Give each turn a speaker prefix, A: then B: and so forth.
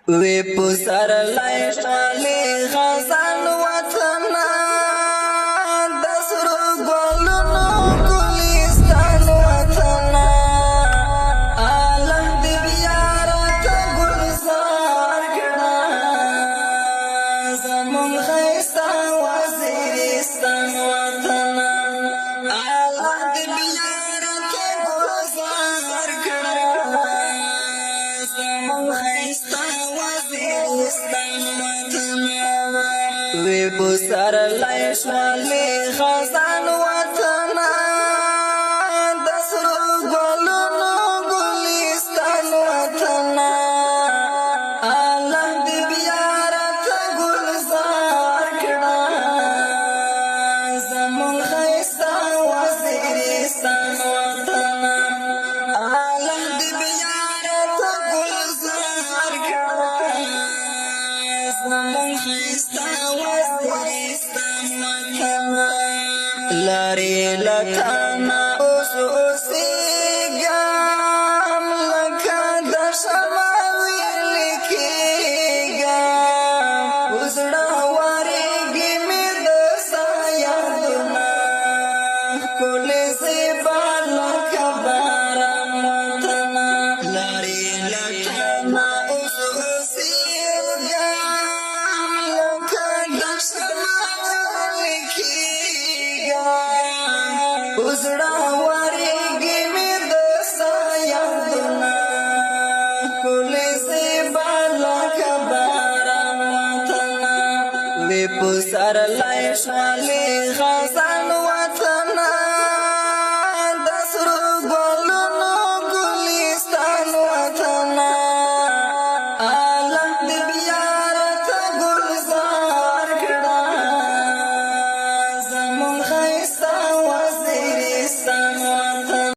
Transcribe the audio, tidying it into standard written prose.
A: وی پسر لای شالی خزان وطن دسر گلونو گلستان وطن عالم دی بیارت گلزار کڑا زمون خیستا وزیرستان وطن عالم دی بیارت گلزار کڑا زمون خیستا وی پسر لای شالی خزان وطن دسر گلونو گلستان وطن الله دی بیارت گلزار کڑا زمون خیستا وزیرستان وطن الله دی بیارت گلزار کڑا زمون خیستا لاری لکانا اوسیگام لکا در شماوی لکیگام وزڑا واریگی می دسا یادونا کلی زیبا لکا باران وطنا لاری لکانا اوسیگام لکا در شماوی وزڑا واریگی می دسا یادونا کلی زیبا لکا باران وطنا وی پسر لای شالی خزان